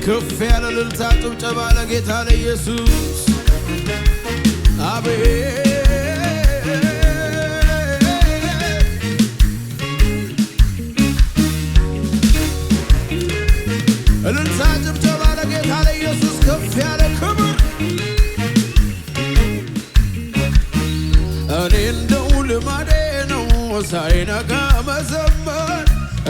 ከፍ ያለ እልልታ ጭብጨባ ለጌታ ለኢየሱስ አቤት እልልታ ጭብጨባ ለጌታ ለኢየሱስ ከፍ ያለ ክብር እኔ እንደው ልማዴ ነው ሳይነጋ መዘመር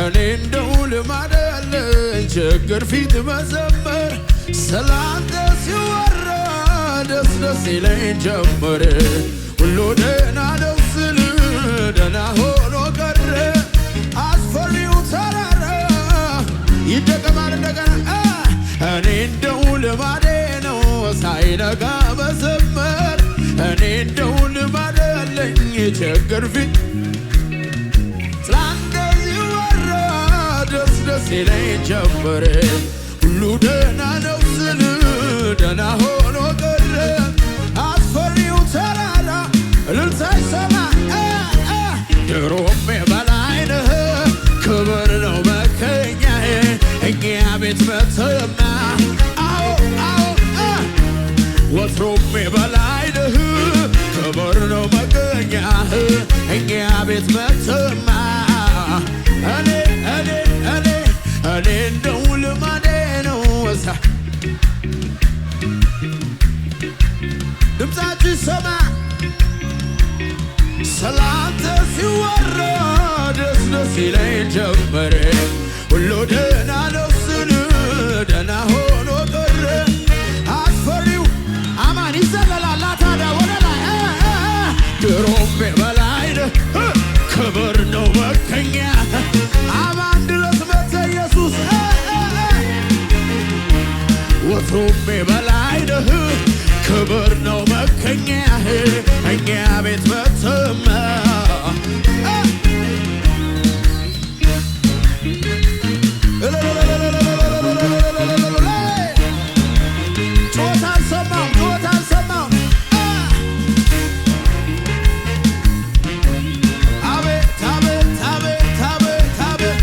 እኔ እንደው ልማዴ አለኝ ችግር ፊት መዘመር ስላንተ ሲወራ ደስ ደስ ይለኝ ጀመር ሁሉ ደህና ነው ስል ደህና ሆኖ ቀረ አስፈሪው ተራራ ይደገማል እንደገና እኔ እንደው ልማዴ ነው ሳይነጋ መዘመር እኔ እንደው ልማዴ አለኝ ችግር ፊት ስላንተ ሲወራ ደስ ደስ ይለኝ ጀመር ሁሉ ደህና ነው ስል ደህና ሆኖ ቀረ አስፈሪው ተራራ እልልታ ይሰማ ድሮም በላይ ነህ ክብር ነው መገኛዬ እኛ ቤት መተህማ አዎ አዎ ወትሮም በላይ ነህ ክብር ነው መገኛህ እኛ ቤት መተህማ እኔ እንደው ልማዴ ነው ድምፃችሁ ይሰማ ስላንተ ሲወራ ደስ ደስ ይለኝ ጀመር ሁሉ ደህና ነው ስል ደህና ሆኖ ቀረ አስፈሪው አማን ይዘለላል ታዲያ ወደ ላይ ድሮም በላይ ነህ ክብር ነው መገኛ አማን ድረስ መተ ኢየሱስ ወትሮም በላይ ነህ ክብር ነው መገኛህ እኛ ቤት መተህማ ጮታ አልሰማም አቤት አቤት አቤት አቤት አቤት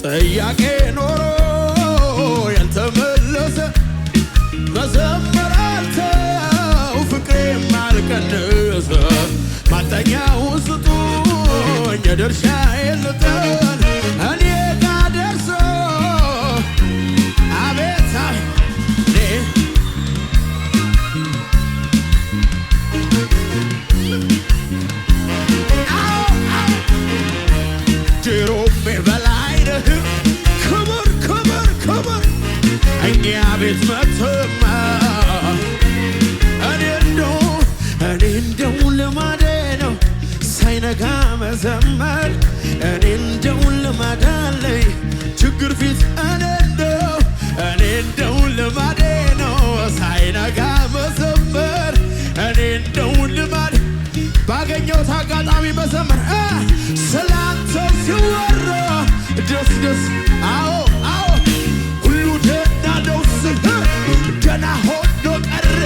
ጥያቄ ኖሮ ያልተመለሰ መዘመር አልተው ፍቅሬም አልቀነሰ ማጠኛውን ስጡኝ የድርሻዬን ልጠን እኔ ጋ ደርሶ አቤት ድሮም በላይ ነህ ክብር ክብር ክብር እኛ ቤት መተህማ እኔ እንደው ልማዴ ነው ሳይነጋ መዘመር እኔ እንደው ልማድ አለኝ ችግር ፊት እኔ እንደው ልማዴ ነው ሳይነጋ መዘመር እኔ እንደው ልማድ ባገኘሁት አጋጣሚ መዘመር ስላንተ ሲወራ ደስ ደስ አዎ አዎ ሁሉ ደህና ነው ስል ደህና ሆኖ ቀረ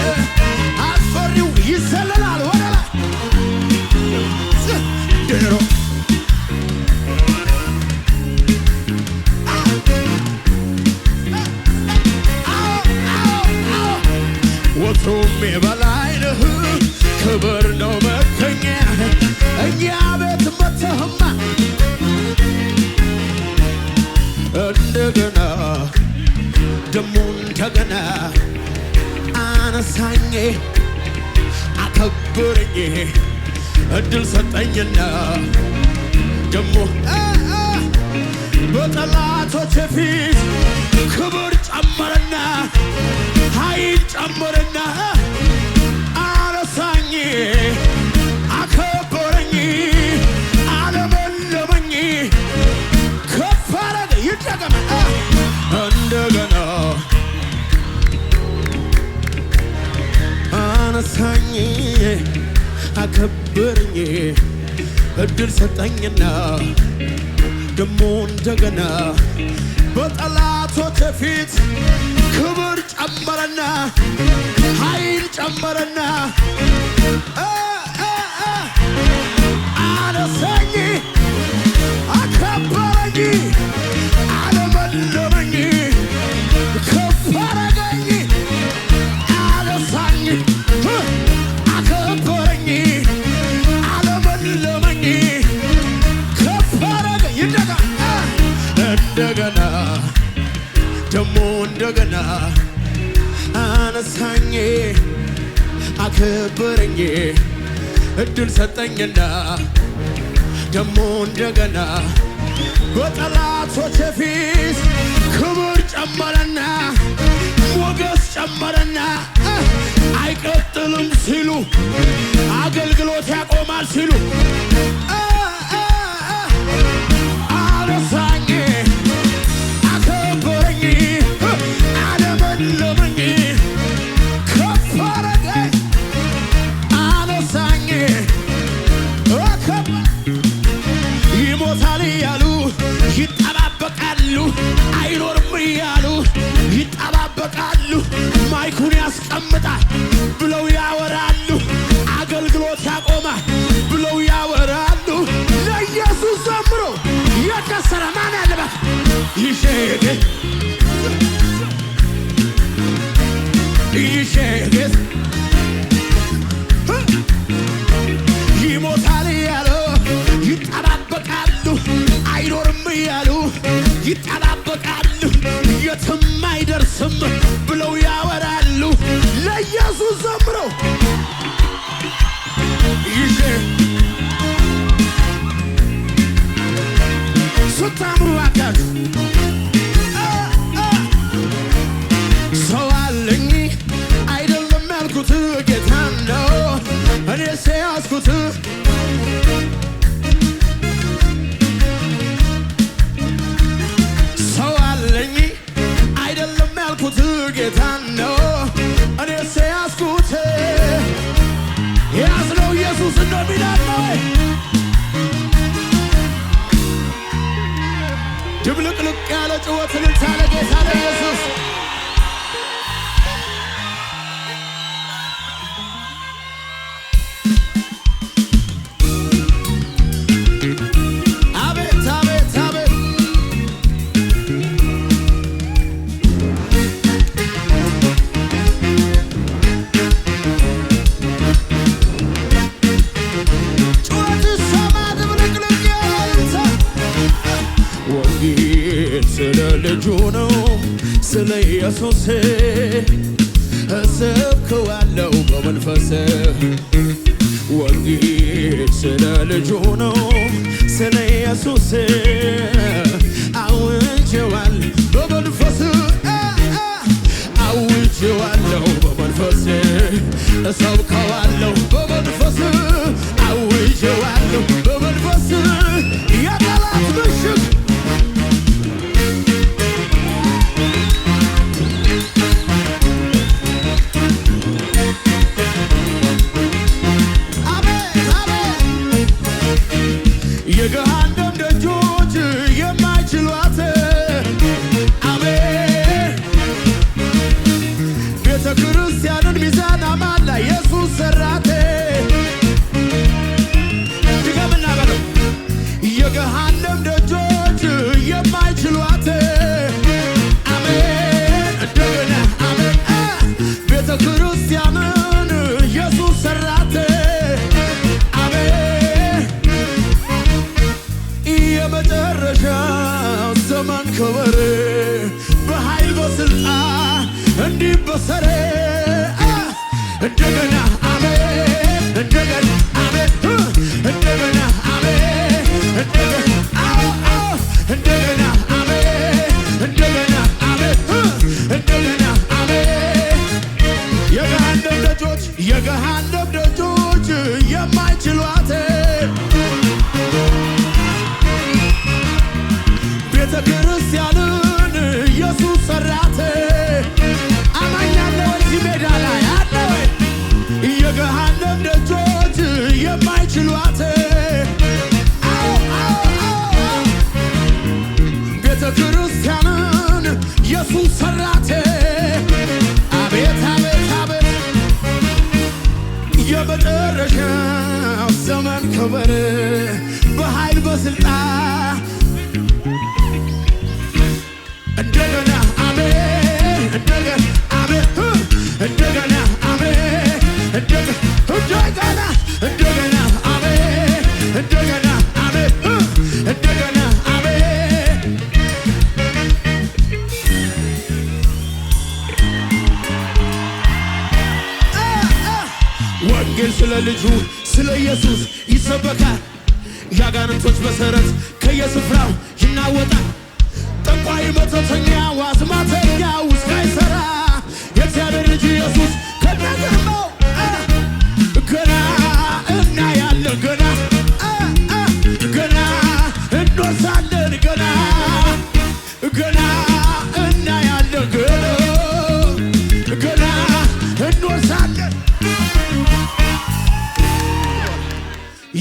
አስፈሪው ይዘለላል ወደ ላይ ድሮ ወትሮም በላይ ነህ ክብር ነው መገኛህ እኛ ቤት መተህማ እንደገና ደሞ እንደገና አነሳኝ አከበረኝ እድል ሰጠኝና ደሞ በጠላቶች ፊት ክብር ጨመረና ኃይል ጨመረና አነሳኝ አከበረኝ አለመለመኝ ከፍ አረገ ይደገመ እንደገና አነሳኝ አከበረኝ እድል ሰጠኝና ደሞ እንደገና በጠላቶች ፊት ክብር ጨመረና ኃይል ጨመረና አነሳኝ አከበረኝ አነሳኝ አከበረኝ እድል ሰጠኝና ደሞ እንደገና በጠላቶቼ ፊት ክብር ጨመረና ሞገስ ጨመረና አይቀጥልም ሲሉ አገልግሎት ያቆማል ሲሉ አነሳኝ አከበረኝ አለመለመኝ ከፍ አረገኝ አነሳኝ ይሞታል እያሉ ይጠባበቃሉ አይኖርም እያሉ ይጠባበቃሉ ማይኩን ያስቀምጣል ብለው ያወራሉ አገልግሎት ያቆማል ብለው ያወራሉ ለኢየሱስ ዘምሮ የከሰረ ማን ያለበት ይሸግ ይሞታል እያሉ ይጠባበቃሉ አይኖርም እያሉ ይጠባበቃሉ የትም አይደርስም ብለው ያወራሉ ለኢየሱስ ዘምረው ስታምሩ አካል ሰው አለኝ አይደለም ያልኩት ጌታ ነው እኔ ሲያስኩት ሰው አለኝ አይደለም ያልኩት ጌታ ነው እኔ ሲያስኩት ያዝነው ኢየሱስ እንደሚላል ነው ድብልቅልቅ ያለ ጭወት እልልታ ለጌታ ለኢየሱስ አቤት አቤት አቤት ጭወት ሰማ ድብልቅልቅ ያለ ወንጌል ስለ ልጁ ነው ስለ ኢየሱስ እሰብከዋለሁ በመንፈስ ወንጌል ስለ ልጁ ነው ስለ ኢየሱስ አውጀዋለሁ በመንፈስ አውጀዋለሁ በመንፈስ እሰብከዋለሁ በመንፈስ አውጀዋለሁ በመንፈስ የጠላት ምሽግ የገሃነም ደጆች የማይችሏት አሜን ቤተ ክርስቲያንን ሚዛን አማን ላይ ኢየሱስ ሰራት ድገምና በለው የገሃነም ደጆች የማይችሏት አሜን እንደገና አሜን ቤተ ክርስቲያንን ኢየሱስ ሰራት የመጨረሻው ዘመን ክብር በኃይል በስልጣን እንዲበሰር እንደገና አሜን እንደገና አሜን እንደገና አሜን እንደገና አሜን እንደገና አሜን እንደገና አሜን የገሃነም ደጆች የማይችሏት ቤተ ክርስቲያንን ኢየሱስ ሰራት አማኝ አለ እዚህ ሜዳ ላይ አለ የገሃነም ደጆች የማይችሏት ቤተ ክርስቲያንን ኢየሱስ ሰራት አቤት አቤት አቤት የመጨረሻው ዘመን ክብር በኃይል በስልጣን እንደገና አሜን እንደገና አሜን እንደገና አሜን እንደገና እንደገና አሜን እንደገና አሜን እንደገና አሜን ወንጌል ስለ ልጁ ስለ ኢየሱስ ይሰበካል። ያጋንንቶች መሠረት ከየስፍራው ይናወጣል። ጠንቋይ መተተኛው አስማተኛው እስካይሠራ የእግዚአብሔር ልጅ ኢየሱስ ከነገርመው ገና እናያለን ገና ገና እንወርሳለን ገና ገና እናያለን ገና ገና እንወርሳለን።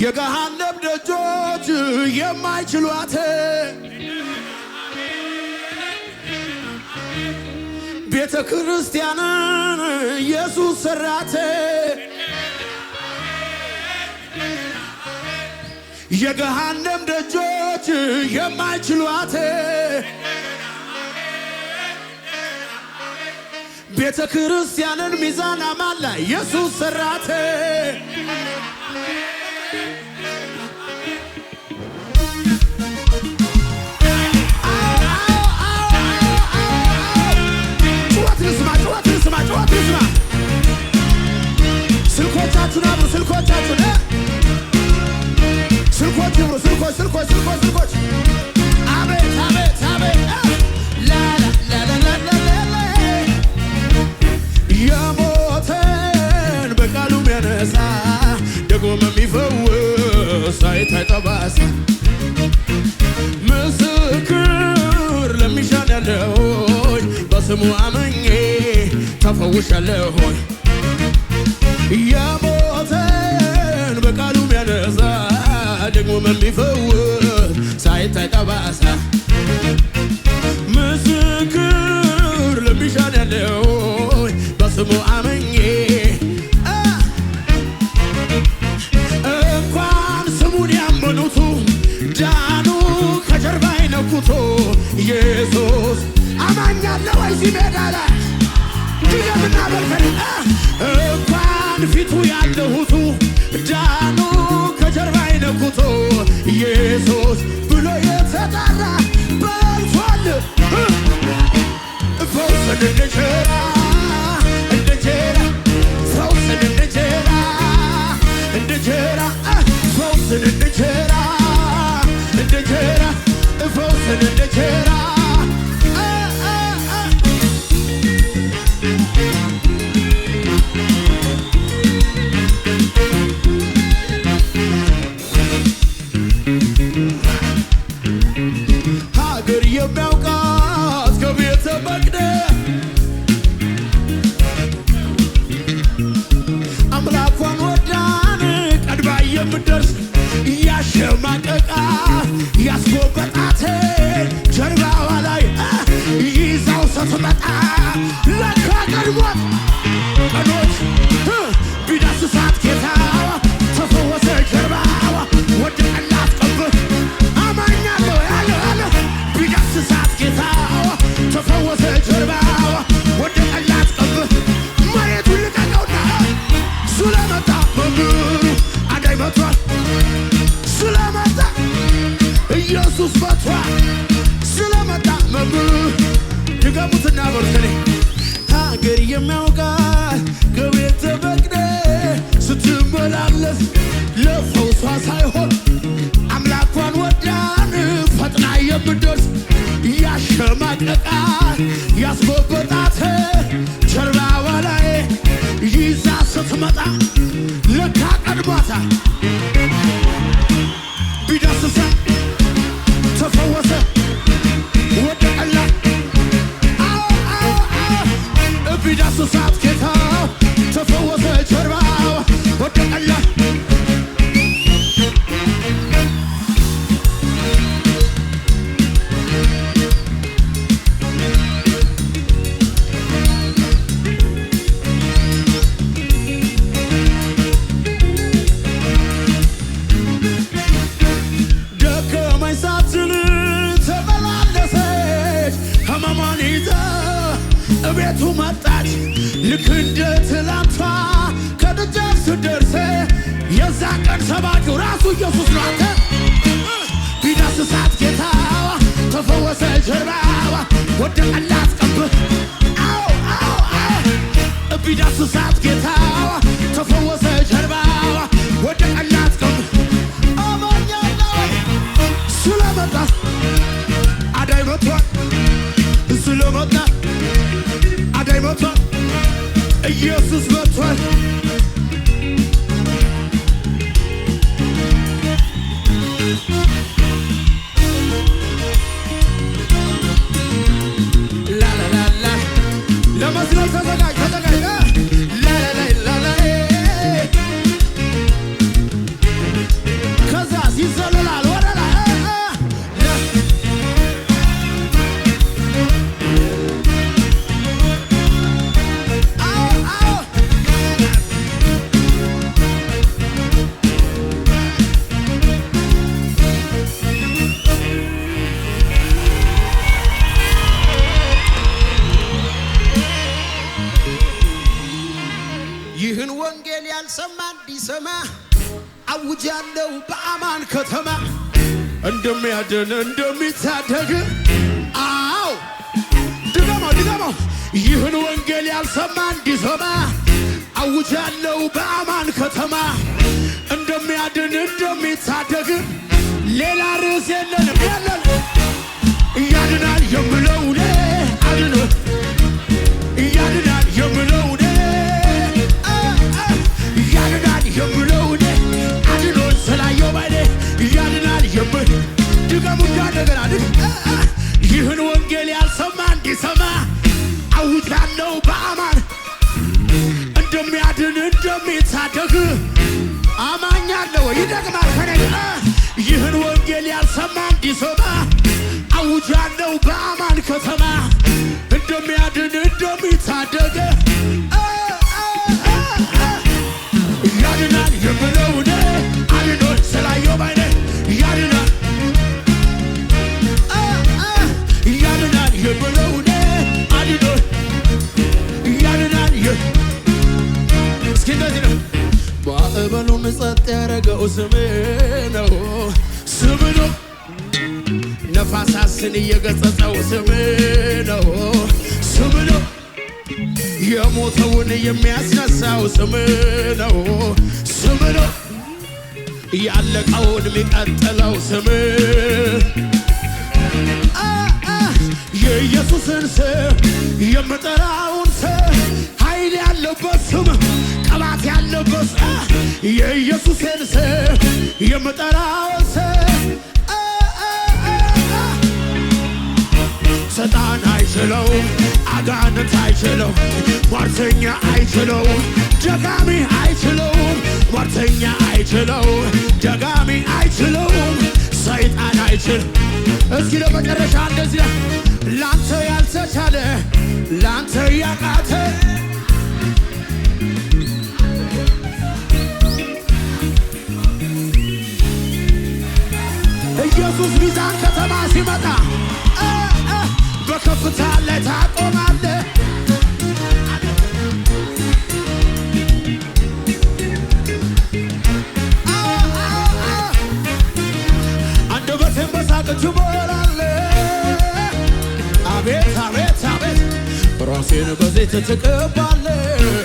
የገሃነም ደጆች የማይችሏት ቤተ ክርስቲያንን ኢየሱስ ሠራት። የገሃነም ደጆች የማይችሏት ቤተ ክርስቲያንን ሚዛን አማላ ኢየሱስ ሠራት። ስልኮቻችሁን አብሩ፣ ስልኮቻችሁን ስልኮች ይብሩ፣ ስልኮች አቤት አቤት አቤት የሞተን በቃሉ የሚያነሳ ደግሞም የሚፈውስ ሳይታይ ጠባሳ ምስክር ለሚሻን ያለሆኝ በስሙ አመኜ ተፈውሻለሆኝ። የሞተን በቃሉ የሚያነሳ ደግሞም የሚፈውስ ሳይታይ ጠባሳ ምስክር ለሚሻን ያለሆኝ በስሙ አመኜ እንኳን ስሙን ያመኑቱ ዳኑ ከጀርባ ይነኩቶ ኢየሱስ አማኛለሁ ወይዚህ ሜዳ ላይ ድገምና በልከን እንኳን ፊቱ ያለሁቱ ዳኑ ከጀርባ ይነኩቶ ኢየሱስ ብሎ የተጣራ በልቷል። ፈውስን እንጀራ እንጀራ ፈውስን እንጀራ እንጀራ ፈውስን እንጀራ እንጀራ ፈውስን እንጀራ ሀገር የሚያውቃት ከቤተ መቅደስ አምላኳን ወዳን ቀድማ የምትደርስ ያሸማቀቃት ያስጎበጣት ጀርባዋ ላይ ይዛው ስትመጣ ለካ ቀድሞት ቀኖች ቢዳስሳት ጌታዋ ተፈወሰ ጀርባዋ ወደቀላት ቀብር አማኛለሁ ያለ ቢዳስሳት ጌታዋ ተፈወሰ ጀርባዋ ወደቀላት ቀብር መሬቱን ልቀቀውና ስለመጣ መምህሩ አዳኝ መጥቷል ስለመጣ ኢየሱስ መጥቷል ስለመጣ መምህሩ ድገሙትና በርተኔ ሀገር የሚያውቃት ከቤተ መቅደስ ስትመላለስ ለፈውሷ ሳይሆን አምላኳን ወዳን ፈጥና የምትደርስ ያሸማቀቃት ያስጎበጣት ጀርባዋ ላይ ይዛ ስትመጣ ለካ ቀድሟታ ቢዳስሳ ተፈወሰ ወደቀላት ቢዳስሳት ጌታ ተፈወሰ ጀርባዋ ወደቀላት ደከመኝ ሳትል ተመላለሰች ህመሟን ይዛ እቤቱ መጣች ልክ እንደ ትላንቷ ከደጃፍ ስትደርስ የዛ ቀን ሰባኪው ራሱ ኢየሱስ ነው። አንተ ቢዳስሳት ጌታዋ ተፈወሰ ጀርባዋ ወደቀላት ቀብር ቢዳስሳት ጌታዋ ተፈወሰ ኢየሱስ መጥቷል። ላላላላ ለመስሎት ተዘጋጅ ከዛ ሲዘለላል ወደ ላይ ይህን ወንጌል ያልሰማ እንዲሰማ አውጃለሁ በአማን ከተማ እንደሚያድን እንደሚታደግ። አዎ ድገመው ይህን ወንጌል ያልሰማ እንዲሰማ አውጃለሁ በአማን ከተማ እንደሚያድን እንደሚታደግ። ሌላ ርዕስ የለንም ያለን ያድናል የምለው አድኖ ያድናል የምለው ያድናል የምለው አድኖ ስላየው ባይኔ ያድናል የምል ድገሙ እንደገና ይህን ወንጌል ያልሰማ እንዲሰማ አውጃለሁ በአማን እንደሚያድን እንደሚታደግ። አማኛለሁ ይደግማል ከነገ ይህን ወንጌል ያልሰማ እንዲሰማ አውጃለሁ በአማን ከተማ እንደሚያድን እንደሚታደግ። ያድናል የምለው አድኖ ስላየው ባይኔ ያድናል ያድናል የምለው አድኖ ያድናል። እስኪ እንደዚህ ነው ማዕበሉን ጸጥ ያረገው ስም ነው ስም ነው። ነፋሳትን እየገጸጸው ስም ነው ስም ነው። የሞተውን የሚያስነሳው ስም ነው ስም ነው። ያለቀውን የሚቀጥለው ስም የኢየሱስን ስም የምጠራውን ስም ኃይል ያለበት ስም ቅባት ያለበት የኢየሱስን ስም የምጠራውን ስም ሰይጣን አይችለው አጋንንት አይችለው ሟርተኛ አይችለው ደጋሚ አይችለው ሟርተኛ አይችለው ደጋሚ አይችለው ሰይጣን አይችል። እስኪ ለመጨረሻ እንደዚህ ላንተ ያልተቻለ ላንተ ያቃተ ኢየሱስ ሚዛን ከተማ ሲመጣ በከፍታ ላይ ታቆማለህ። አንደበቴን በሳቅ ትሞላለህ። አቤት አቤት አቤት ራሴን በዘይት ትቀባለህ።